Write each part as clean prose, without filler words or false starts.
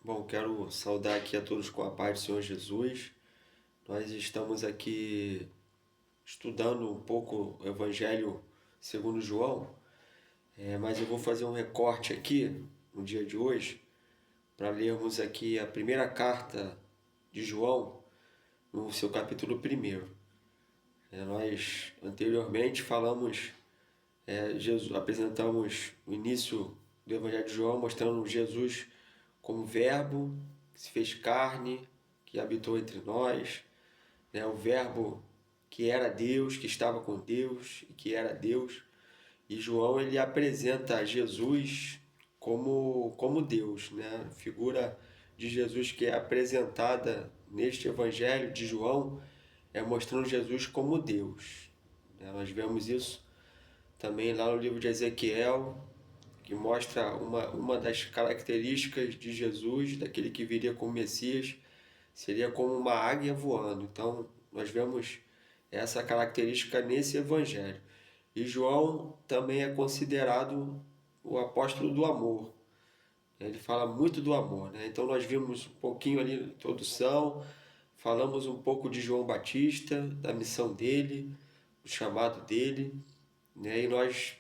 Bom, quero saudar aqui a todos com a paz do Senhor Jesus. Nós estamos aqui estudando um pouco o Evangelho segundo João, mas eu vou fazer um recorte aqui no dia de hoje para lermos aqui a primeira carta de João no seu capítulo 1. Nós anteriormente apresentamos o início do Evangelho de João mostrando Jesus como verbo que se fez carne, que habitou entre nós, né? O verbo que era Deus, que estava com Deus e que era Deus. E João ele apresenta Jesus como Deus, né? A figura de Jesus que é apresentada neste Evangelho de João é mostrando Jesus como Deus, né? Nós vemos isso também lá no livro de Ezequiel, que mostra uma das características de Jesus, daquele que viria como Messias, seria como uma águia voando. Então, nós vemos essa característica nesse evangelho. E João também é considerado o apóstolo do amor. Ele fala muito do amor, né? Então, nós vimos um pouquinho ali na introdução, falamos um pouco de João Batista, da missão dele, do chamado dele, né? E nós,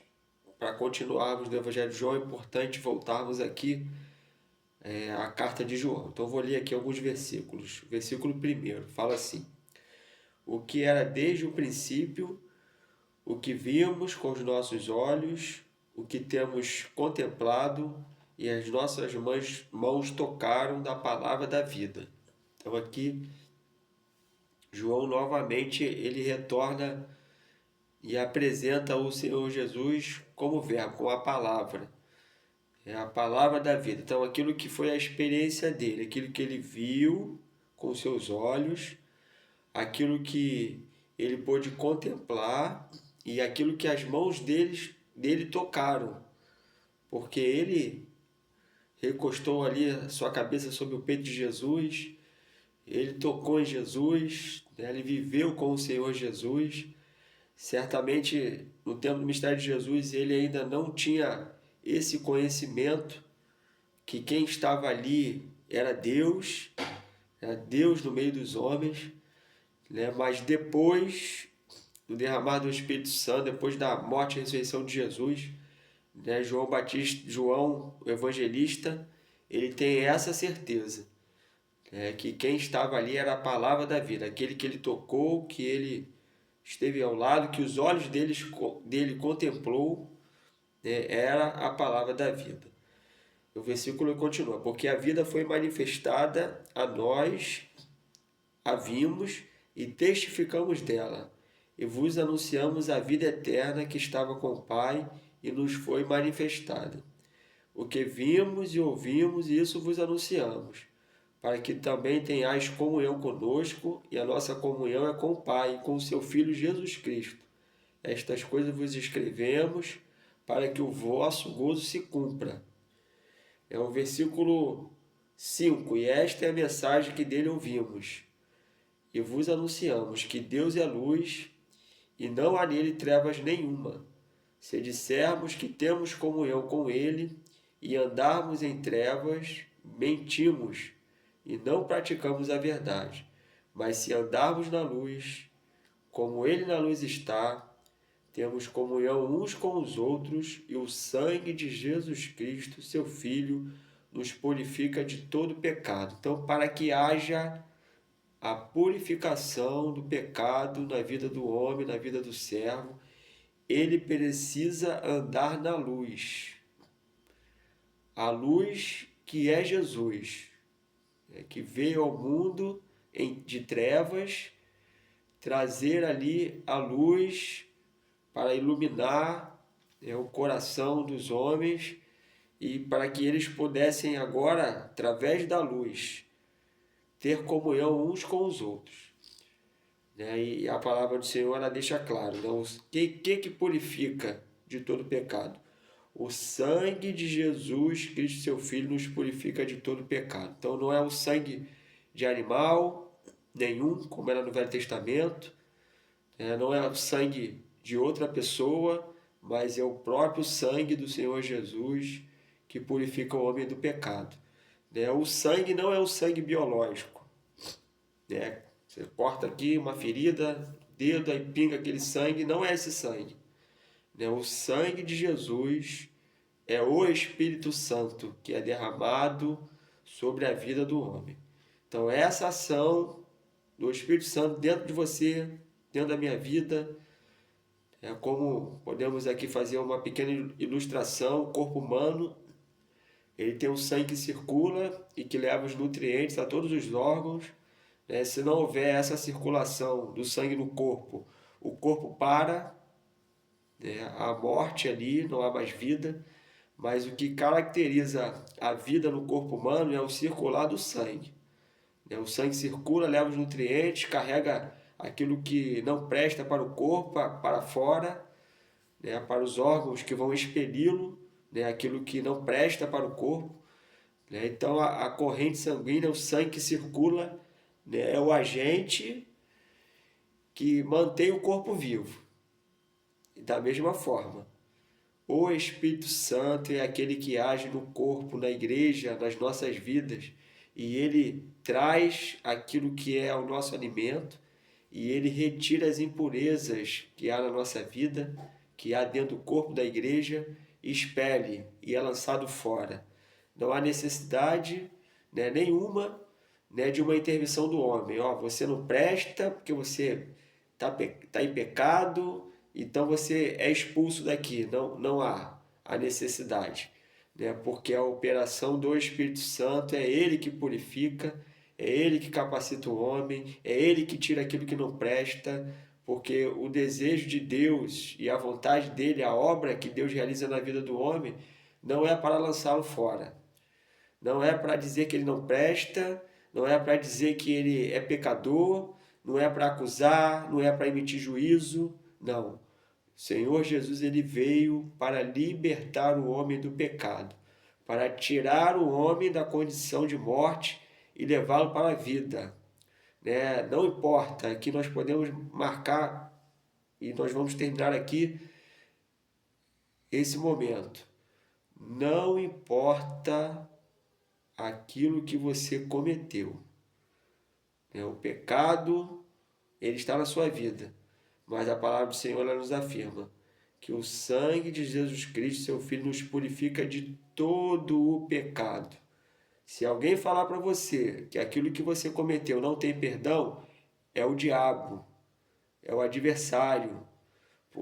para continuarmos no Evangelho de João, é importante voltarmos aqui à carta de João. Então, vou ler aqui alguns versículos. O versículo 1 fala assim: O que era desde o princípio, o que vimos com os nossos olhos, o que temos contemplado e as nossas mãos tocaram da palavra da vida. Então, aqui, João novamente ele retorna e apresenta o Senhor Jesus como verbo, como a palavra. É a palavra da vida. Então, aquilo que foi a experiência dele, aquilo que ele viu com seus olhos, aquilo que ele pôde contemplar e aquilo que as mãos dele tocaram. Porque ele recostou ali a sua cabeça sobre o peito de Jesus, ele tocou em Jesus, né? Ele viveu com o Senhor Jesus. Certamente, no tempo do mistério de Jesus, ele ainda não tinha esse conhecimento que quem estava ali era Deus no meio dos homens, né? Mas depois do derramar do Espírito Santo, depois da morte e ressurreição de Jesus, né? João, o evangelista, ele tem essa certeza, né? Que quem estava ali era a palavra da vida, aquele que ele tocou, que ele esteve ao lado, que os olhos dele contemplou, né? Era a palavra da vida. O versículo continua: porque a vida foi manifestada a nós, a vimos e testificamos dela, e vos anunciamos a vida eterna que estava com o Pai e nos foi manifestada. O que vimos e ouvimos, isso vos anunciamos, para que também tenhais comunhão conosco, e a nossa comunhão é com o Pai e com o seu Filho Jesus Cristo. Estas coisas vos escrevemos, para que o vosso gozo se cumpra. É o versículo 5: E esta é a mensagem que dele ouvimos. E vos anunciamos que Deus é luz, e não há nele trevas nenhuma. Se dissermos que temos comunhão com ele, e andarmos em trevas, mentimos, e não praticamos a verdade. Mas se andarmos na luz, como ele na luz está, temos comunhão uns com os outros, e o sangue de Jesus Cristo, seu Filho, nos purifica de todo pecado. Então, para que haja a purificação do pecado na vida do homem, na vida do servo, ele precisa andar na luz. A luz que é Jesus, que veio ao mundo de trevas, trazer ali a luz para iluminar o coração dos homens e para que eles pudessem agora, através da luz, ter comunhão uns com os outros. E a palavra do Senhor ela deixa claro, né? O que purifica de todo pecado? O sangue de Jesus Cristo, seu Filho, nos purifica de todo pecado. Então não é o sangue de animal nenhum, como era no Velho Testamento, não é o sangue de outra pessoa, mas é o próprio sangue do Senhor Jesus que purifica o homem do pecado. né? O sangue não é o sangue biológico, né? Você corta aqui uma ferida, dedo, aí pinga aquele sangue, não é esse sangue, né? O sangue de Jesus é o Espírito Santo que é derramado sobre a vida do homem. Então, essa ação do Espírito Santo dentro de você, dentro da minha vida, é como podemos aqui fazer uma pequena ilustração. O corpo humano, ele tem um sangue que circula e que leva os nutrientes a todos os órgãos, né? Se não houver essa circulação do sangue no corpo, o corpo para, né? A morte ali, não há mais vida. Mas o que caracteriza a vida no corpo humano é o circular do sangue, né? O sangue circula, leva os nutrientes, carrega aquilo que não presta para o corpo, para fora, né? Para os órgãos que vão expeli-lo, né? Aquilo que não presta para o corpo, né? Então a corrente sanguínea, o sangue que circula, né? É o agente que mantém o corpo vivo. E da mesma forma, o Espírito Santo é aquele que age no corpo, na igreja, nas nossas vidas, e ele traz aquilo que é o nosso alimento, e ele retira as impurezas que há na nossa vida, que há dentro do corpo da igreja, expele e é lançado fora. Não há necessidade, né, nenhuma, né, de uma intervenção do homem. Ó, você não presta porque você está em pecado, então você é expulso daqui. Não, não há a necessidade, né? Porque a operação do Espírito Santo é ele que purifica, é ele que capacita o homem, é ele que tira aquilo que não presta, porque o desejo de Deus e a vontade dele, a obra que Deus realiza na vida do homem, não é para lançá-lo fora, não é para dizer que ele não presta, não é para dizer que ele é pecador, não é para acusar, não é para emitir juízo, não. O Senhor Jesus, ele veio para libertar o homem do pecado, para tirar o homem da condição de morte e levá-lo para a vida, né? Não importa, aqui nós podemos marcar e nós vamos terminar aqui esse momento. Não importa aquilo que você cometeu, né? O pecado, ele está na sua vida, mas a palavra do Senhor, ela nos afirma que o sangue de Jesus Cristo, seu Filho, nos purifica de todo o pecado. Se alguém falar para você que aquilo que você cometeu não tem perdão, é o diabo, é o adversário.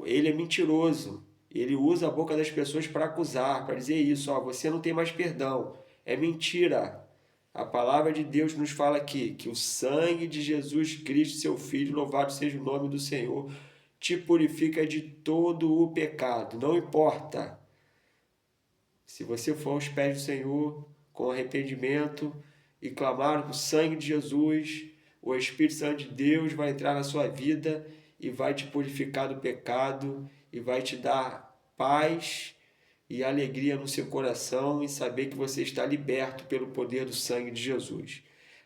Ele é mentiroso. Ele usa a boca das pessoas para acusar, para dizer isso, ó, você não tem mais perdão. É mentira. A palavra de Deus nos fala aqui que o sangue de Jesus Cristo, seu Filho, louvado seja o nome do Senhor, te purifica de todo o pecado. Não importa. Se você for aos pés do Senhor com arrependimento e clamar o sangue de Jesus, o Espírito Santo de Deus vai entrar na sua vida e vai te purificar do pecado e vai te dar paz e alegria no seu coração em saber que você está liberto pelo poder do sangue de Jesus.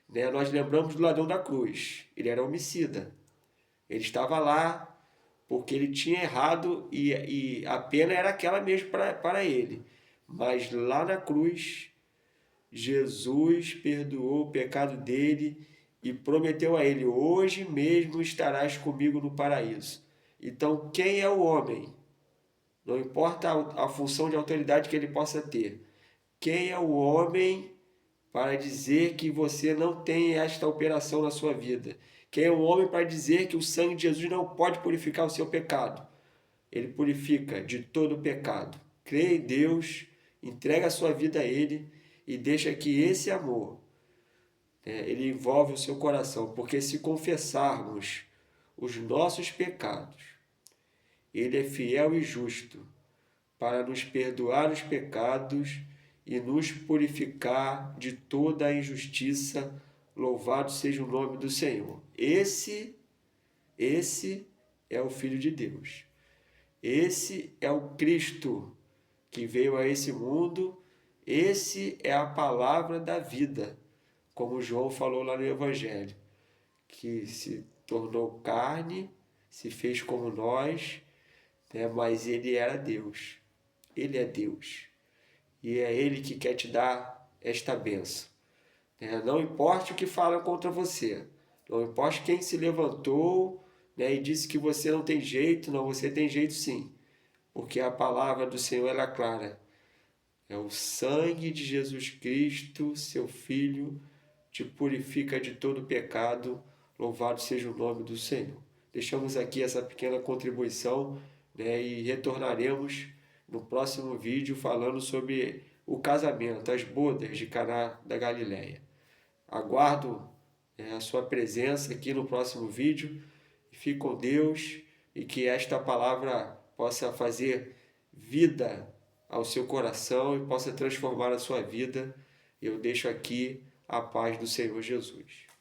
Né? Nós lembramos do ladrão da cruz. Ele era homicida. Ele estava lá porque ele tinha errado e a pena era aquela mesmo para ele. Mas lá na cruz, Jesus perdoou o pecado dele e prometeu a ele: hoje mesmo estarás comigo no paraíso. Então, quem é o homem? Não importa a função de autoridade que ele possa ter. Quem é o homem para dizer que você não tem esta operação na sua vida? Quem é o homem para dizer que o sangue de Jesus não pode purificar o seu pecado? Ele purifica de todo o pecado. Crê em Deus, entrega a sua vida a Ele e deixa que esse amor, né, ele envolve o seu coração. Porque se confessarmos os nossos pecados, Ele é fiel e justo para nos perdoar os pecados e nos purificar de toda a injustiça. Louvado seja o nome do Senhor. Esse é o Filho de Deus. Esse é o Cristo que veio a esse mundo. Esse é a palavra da vida, como João falou lá no Evangelho, que se tornou carne, se fez como nós, né? Mas ele era Deus. Ele é Deus. E é Ele que quer te dar esta bênção. Não importe o que falam contra você, não importe quem se levantou, e disse que você não tem jeito, não, você tem jeito sim, porque a palavra do Senhor ela é clara. É o sangue de Jesus Cristo, seu Filho, te purifica de todo pecado. Louvado seja o nome do Senhor. Deixamos aqui essa pequena contribuição, e retornaremos no próximo vídeo falando sobre o casamento, as bodas de Caná da Galileia. Aguardo a sua presença aqui no próximo vídeo. Fique com Deus e que esta palavra possa fazer vida ao seu coração e possa transformar a sua vida. Eu deixo aqui a paz do Senhor Jesus.